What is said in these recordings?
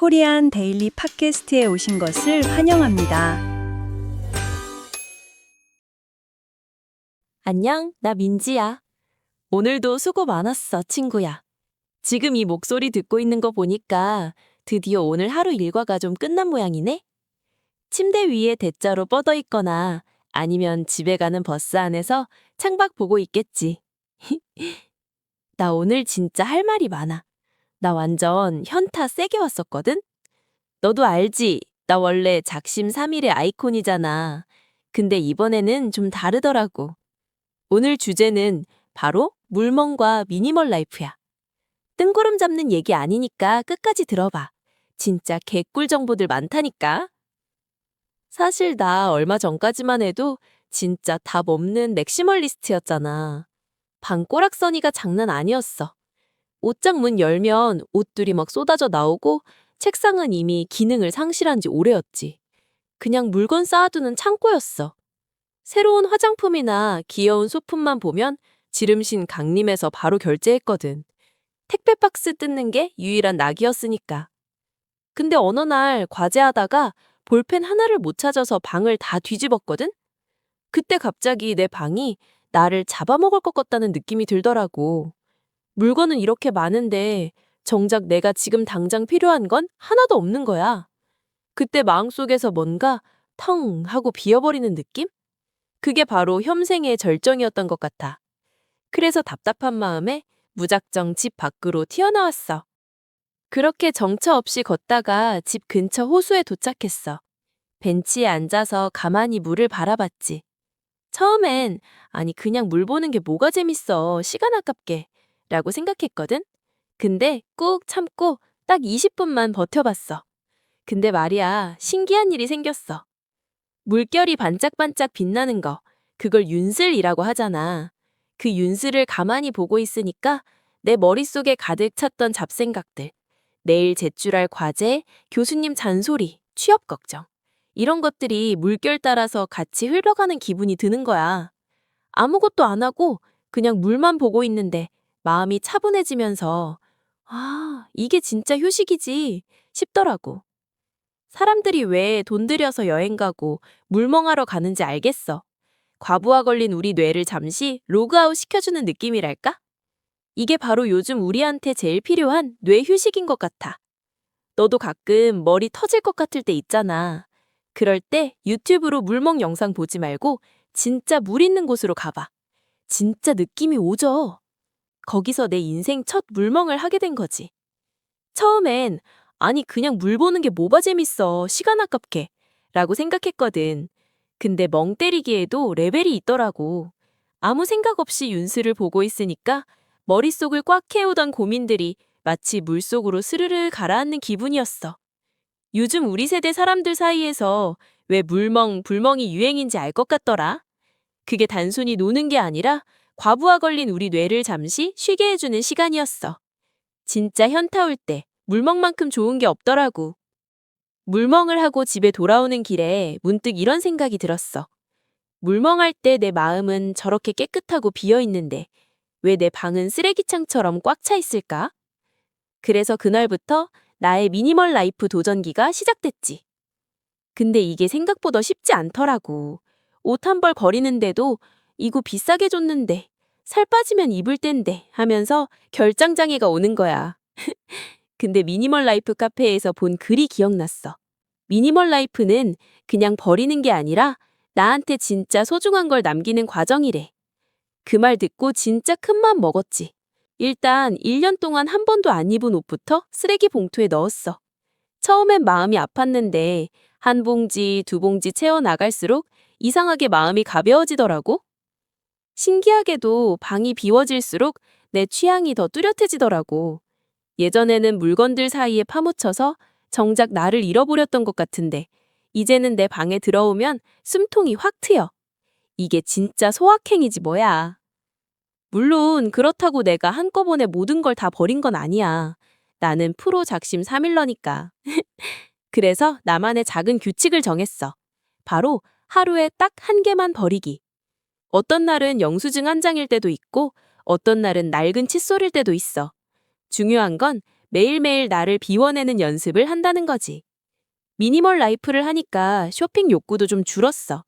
코리안 데일리 팟캐스트에 오신 것을 환영합니다. 안녕, 나 민지야. 오늘도 수고 많았어, 친구야. 지금 이 목소리 듣고 있는 거 보니까 드디어 오늘 하루 일과가 좀 끝난 모양이네? 침대 위에 대자로 뻗어 있거나 아니면 집에 가는 버스 안에서 창밖 보고 있겠지. 나 오늘 진짜 할 말이 많아. 나 완전 현타 세게 왔었거든? 너도 알지? 나 원래 작심삼일의 아이콘이잖아. 근데 이번에는 좀 다르더라고. 오늘 주제는 바로 물멍과 미니멀 라이프야. 뜬구름 잡는 얘기 아니니까 끝까지 들어봐. 진짜 개꿀 정보들 많다니까. 사실 나 얼마 전까지만 해도 진짜 답 없는 맥시멀리스트였잖아. 방 꼬락서니가 장난 아니었어. 옷장 문 열면 옷들이 막 쏟아져 나오고 책상은 이미 기능을 상실한 지 오래였지. 그냥 물건 쌓아두는 창고였어. 새로운 화장품이나 귀여운 소품만 보면 지름신 강림에서 바로 결제했거든. 택배 박스 뜯는 게 유일한 낙이었으니까. 근데 어느 날 과제하다가 볼펜 하나를 못 찾아서 방을 다 뒤집었거든? 그때 갑자기 내 방이 나를 잡아먹을 것 같다는 느낌이 들더라고. 물건은 이렇게 많은데 정작 내가 지금 당장 필요한 건 하나도 없는 거야. 그때 마음속에서 뭔가 텅 하고 비어버리는 느낌? 그게 바로 현생의 절정이었던 것 같아. 그래서 답답한 마음에 무작정 집 밖으로 튀어나왔어. 그렇게 정처 없이 걷다가 집 근처 호수에 도착했어. 벤치에 앉아서 가만히 물을 바라봤지. 처음엔 아니 그냥 물 보는 게 뭐가 재밌어, 시간 아깝게 라고 생각했거든. 근데 꾹 참고 딱 20분만 버텨봤어. 근데 말이야, 신기한 일이 생겼어. 물결이 반짝반짝 빛나는 거, 그걸 윤슬이라고 하잖아. 그 윤슬을 가만히 보고 있으니까 내 머릿속에 가득 찼던 잡생각들, 내일 제출할 과제, 교수님 잔소리, 취업 걱정, 이런 것들이 물결 따라서 같이 흘러가는 기분이 드는 거야. 아무것도 안 하고 그냥 물만 보고 있는데 마음이 차분해지면서 아, 이게 진짜 휴식이지 싶더라고. 사람들이 왜 돈 들여서 여행 가고 물멍하러 가는지 알겠어. 과부하 걸린 우리 뇌를 잠시 로그아웃 시켜주는 느낌이랄까? 이게 바로 요즘 우리한테 제일 필요한 뇌 휴식인 것 같아. 너도 가끔 머리 터질 것 같을 때 있잖아. 그럴 때 유튜브로 물멍 영상 보지 말고 진짜 물 있는 곳으로 가봐. 진짜 느낌이 오죠? 거기서 내 인생 첫 물멍을 하게 된 거지. 처음엔 아니 그냥 물 보는 게 뭐가 재밌어, 시간 아깝게 라고 생각했거든. 근데 멍 때리기에도 레벨이 있더라고. 아무 생각 없이 윤수를 보고 있으니까 머릿속을 꽉 채우던 고민들이 마치 물속으로 스르르 가라앉는 기분이었어. 요즘 우리 세대 사람들 사이에서 왜 물멍, 불멍이 유행인지 알 것 같더라. 그게 단순히 노는 게 아니라 과부하 걸린 우리 뇌를 잠시 쉬게 해주는 시간이었어. 진짜 현타 올 때 물멍만큼 좋은 게 없더라고. 물멍을 하고 집에 돌아오는 길에 문득 이런 생각이 들었어. 물멍할 때 내 마음은 저렇게 깨끗하고 비어 있는데 왜 내 방은 쓰레기창처럼 꽉 차 있을까? 그래서 그날부터 나의 미니멀 라이프 도전기가 시작됐지. 근데 이게 생각보다 쉽지 않더라고. 옷 한 벌 버리는데도 이거 비싸게 줬는데 살 빠지면 입을 땐데 하면서 결장장애가 오는 거야. 근데 미니멀 라이프 카페에서 본 글이 기억났어. 미니멀 라이프는 그냥 버리는 게 아니라 나한테 진짜 소중한 걸 남기는 과정이래. 그 말 듣고 진짜 큰맘 먹었지. 일단 1년 동안 한 번도 안 입은 옷부터 쓰레기 봉투에 넣었어. 처음엔 마음이 아팠는데 한 봉지, 두 봉지 채워 나갈수록 이상하게 마음이 가벼워지더라고. 신기하게도 방이 비워질수록 내 취향이 더 뚜렷해지더라고. 예전에는 물건들 사이에 파묻혀서 정작 나를 잃어버렸던 것 같은데 이제는 내 방에 들어오면 숨통이 확 트여. 이게 진짜 소확행이지 뭐야. 물론 그렇다고 내가 한꺼번에 모든 걸 다 버린 건 아니야. 나는 프로 작심 삼일러니까. 그래서 나만의 작은 규칙을 정했어. 바로 하루에 딱 한 개만 버리기. 어떤 날은 영수증 한 장일 때도 있고 어떤 날은 낡은 칫솔일 때도 있어. 중요한 건 매일매일 나를 비워내는 연습을 한다는 거지. 미니멀 라이프를 하니까 쇼핑 욕구도 좀 줄었어.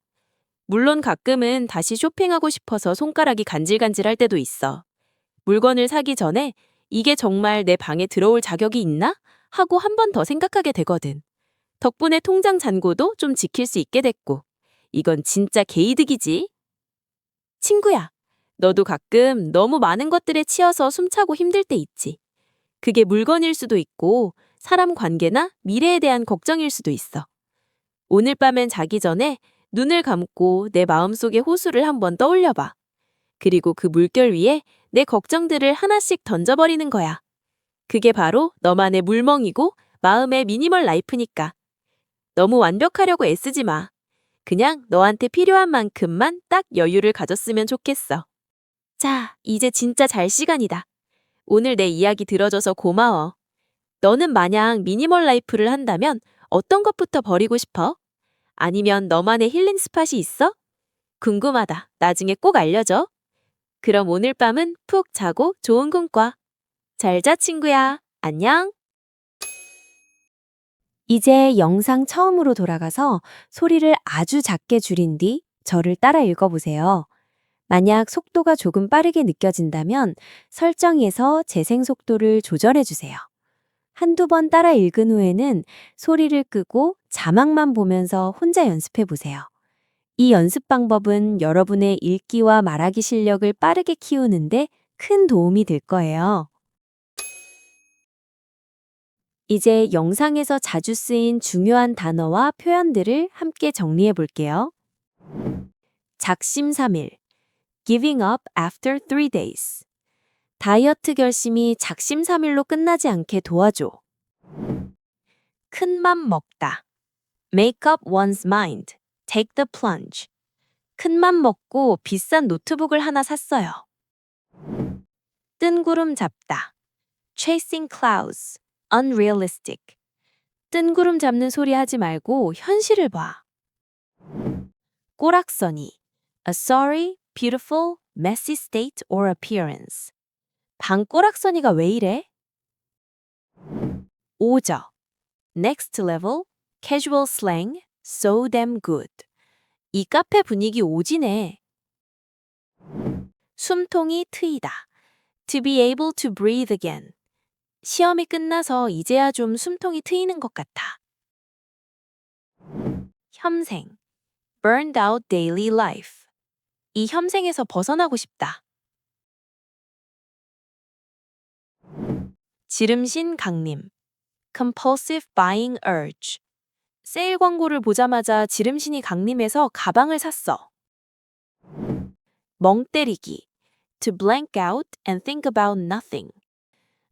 물론 가끔은 다시 쇼핑하고 싶어서 손가락이 간질간질할 때도 있어. 물건을 사기 전에 이게 정말 내 방에 들어올 자격이 있나? 하고 한 번 더 생각하게 되거든. 덕분에 통장 잔고도 좀 지킬 수 있게 됐고. 이건 진짜 개이득이지. 친구야, 너도 가끔 너무 많은 것들에 치여서 숨차고 힘들 때 있지. 그게 물건일 수도 있고 사람 관계나 미래에 대한 걱정일 수도 있어. 오늘 밤엔 자기 전에 눈을 감고 내 마음속의 호수를 한번 떠올려봐. 그리고 그 물결 위에 내 걱정들을 하나씩 던져버리는 거야. 그게 바로 너만의 물멍이고 마음의 미니멀 라이프니까. 너무 완벽하려고 애쓰지 마. 그냥 너한테 필요한 만큼만 딱 여유를 가졌으면 좋겠어. 자, 이제 진짜 잘 시간이다. 오늘 내 이야기 들어줘서 고마워. 너는 만약 미니멀 라이프를 한다면 어떤 것부터 버리고 싶어? 아니면 너만의 힐링 스팟이 있어? 궁금하다. 나중에 꼭 알려줘. 그럼 오늘 밤은 푹 자고 좋은 꿈 꿔. 잘 자, 친구야. 안녕. 이제 영상 처음으로 돌아가서 소리를 아주 작게 줄인 뒤 저를 따라 읽어보세요. 만약 속도가 조금 빠르게 느껴진다면 설정에서 재생 속도를 조절해주세요. 한두 번 따라 읽은 후에는 소리를 끄고 자막만 보면서 혼자 연습해보세요. 이 연습 방법은 여러분의 읽기와 말하기 실력을 빠르게 키우는데 큰 도움이 될 거예요. 이제 영상에서 자주 쓰인 중요한 단어와 표현들을 함께 정리해 볼게요. 작심삼일, giving up after 3 days. 다이어트 결심이 작심삼일로 끝나지 않게 도와줘. 큰맘 먹다. Make up one's mind. Take the plunge. 큰맘 먹고 비싼 노트북을 하나 샀어요. 뜬구름 잡다. Chasing clouds. Unrealistic. 뜬구름 잡는 소리 하지 말고 현실을 봐. 꼬락서니. A sorry, beautiful, messy state or appearance. 방 꼬락서니가 왜 이래? 오저. Next level, casual slang, so damn good. 이 카페 분위기 오지네. 숨통이 트이다. To be able to breathe again. 시험이 끝나서 이제야 좀 숨통이 트이는 것 같아. 혐생. Burned out daily life. 이 혐생에서 벗어나고 싶다. 지름신 강림. Compulsive buying urge. 세일 광고를 보자마자 지름신이 강림해서 가방을 샀어. 멍 때리기. To blank out and think about nothing.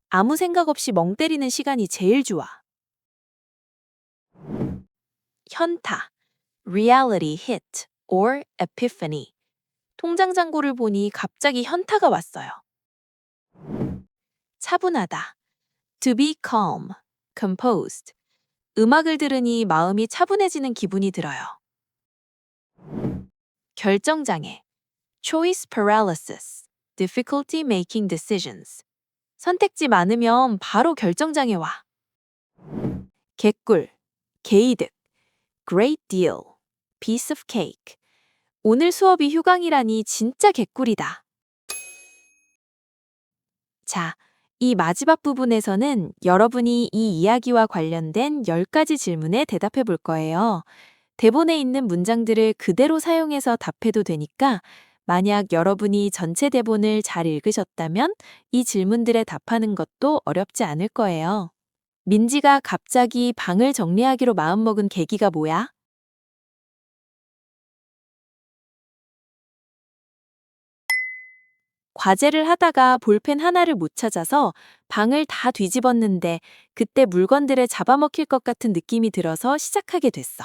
아무 생각 없이 멍 때리는 시간이 제일 좋아. 현타. Reality hit or epiphany. 통장 잔고를 보니 갑자기 현타가 왔어요. 차분하다. To be calm, composed. 음악을 들으니 마음이 차분해지는 기분이 들어요. 결정장애. Choice paralysis. Difficulty making decisions. 선택지 많으면 바로 결정장애 와. 개꿀. 개이득. Great deal. Piece of cake. 오늘 수업이 휴강이라니 진짜 개꿀이다. 자, 이 마지막 부분에서는 여러분이 이 이야기와 관련된 10가지 질문에 대답해 볼 거예요. 대본에 있는 문장들을 그대로 사용해서 답해도 되니까 만약 여러분이 전체 대본을 잘 읽으셨다면 이 질문들에 답하는 것도 어렵지 않을 거예요. 민지가 갑자기 방을 정리하기로 마음먹은 계기가 뭐야? 과제를 하다가 볼펜 하나를 못 찾아서 방을 다 뒤집었는데 그때 물건들에 잡아먹힐 것 같은 느낌이 들어서 시작하게 됐어.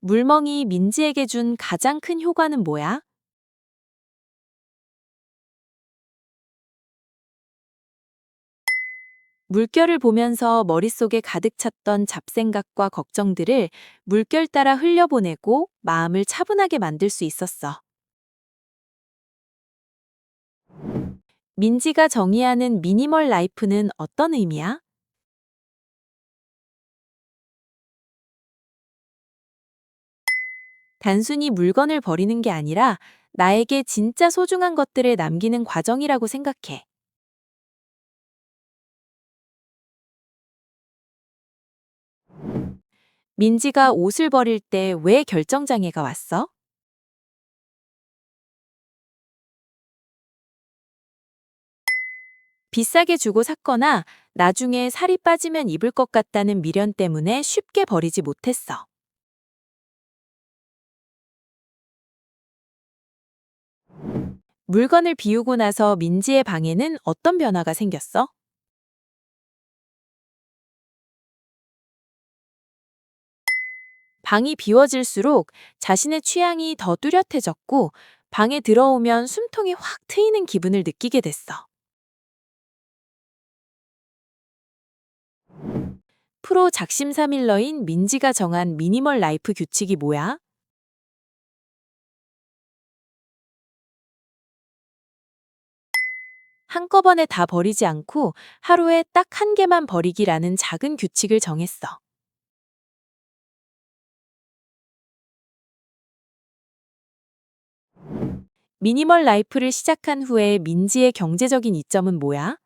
물멍이 민지에게 준 가장 큰 효과는 뭐야? 물결을 보면서 머릿속에 가득 찼던 잡생각과 걱정들을 물결 따라 흘려보내고 마음을 차분하게 만들 수 있었어. 민지가 정의하는 미니멀 라이프는 어떤 의미야? 단순히 물건을 버리는 게 아니라 나에게 진짜 소중한 것들을 남기는 과정이라고 생각해. 민지가 옷을 버릴 때 왜 결정장애가 왔어? 비싸게 주고 샀거나 나중에 살이 빠지면 입을 것 같다는 미련 때문에 쉽게 버리지 못했어. 물건을 비우고 나서 민지의 방에는 어떤 변화가 생겼어? 방이 비워질수록 자신의 취향이 더 뚜렷해졌고 방에 들어오면 숨통이 확 트이는 기분을 느끼게 됐어. 프로 작심삼일러인 민지가 정한 미니멀 라이프 규칙이 뭐야? 한꺼번에 다 버리지 않고 하루에 딱 한 개만 버리기라는 작은 규칙을 정했어. 미니멀 라이프를 시작한 후에 민지의 경제적인 이점은 뭐야?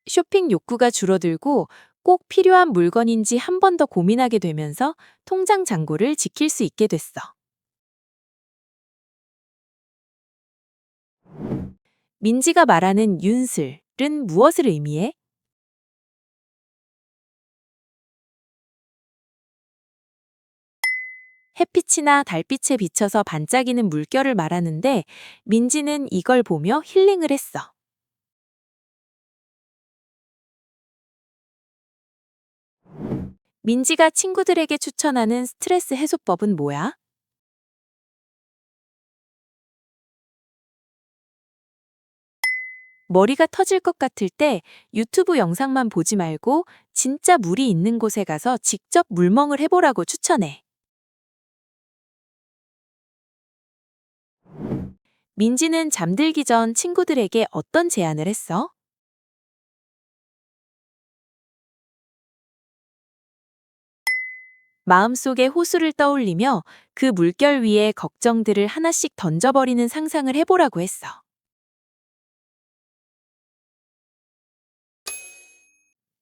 쇼핑 욕구가 줄어들고 꼭 필요한 물건인지 한 번 더 고민하게 되면서 통장 잔고를 지킬 수 있게 됐어. 민지가 말하는 윤슬은 무엇을 의미해? 햇빛이나 달빛에 비쳐서 반짝이는 물결을 말하는데 민지는 이걸 보며 힐링을 했어. 민지가 친구들에게 추천하는 스트레스 해소법은 뭐야? 머리가 터질 것 같을 때 유튜브 영상만 보지 말고 진짜 물이 있는 곳에 가서 직접 물멍을 해보라고 추천해. 민지는 잠들기 전 친구들에게 어떤 제안을 했어? 마음속에 호수를 떠올리며 그 물결 위에 걱정들을 하나씩 던져버리는 상상을 해보라고 했어.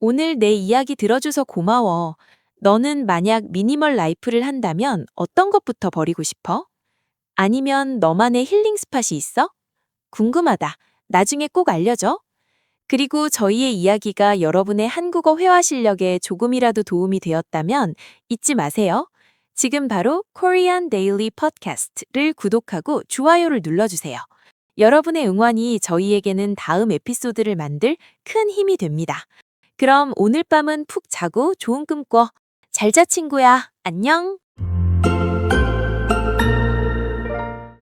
오늘 내 이야기 들어줘서 고마워. 너는 만약 미니멀 라이프를 한다면 어떤 것부터 버리고 싶어? 아니면 너만의 힐링 스팟이 있어? 궁금하다. 나중에 꼭 알려줘. 그리고 저희의 이야기가 여러분의 한국어 회화 실력에 조금이라도 도움이 되었다면 잊지 마세요. 지금 바로 Korean Daily Podcast를 구독하고 좋아요를 눌러주세요. 여러분의 응원이 저희에게는 다음 에피소드를 만들 큰 힘이 됩니다. 그럼 오늘 밤은 푹 자고 좋은 꿈 꿔. 잘 자, 친구야. 안녕.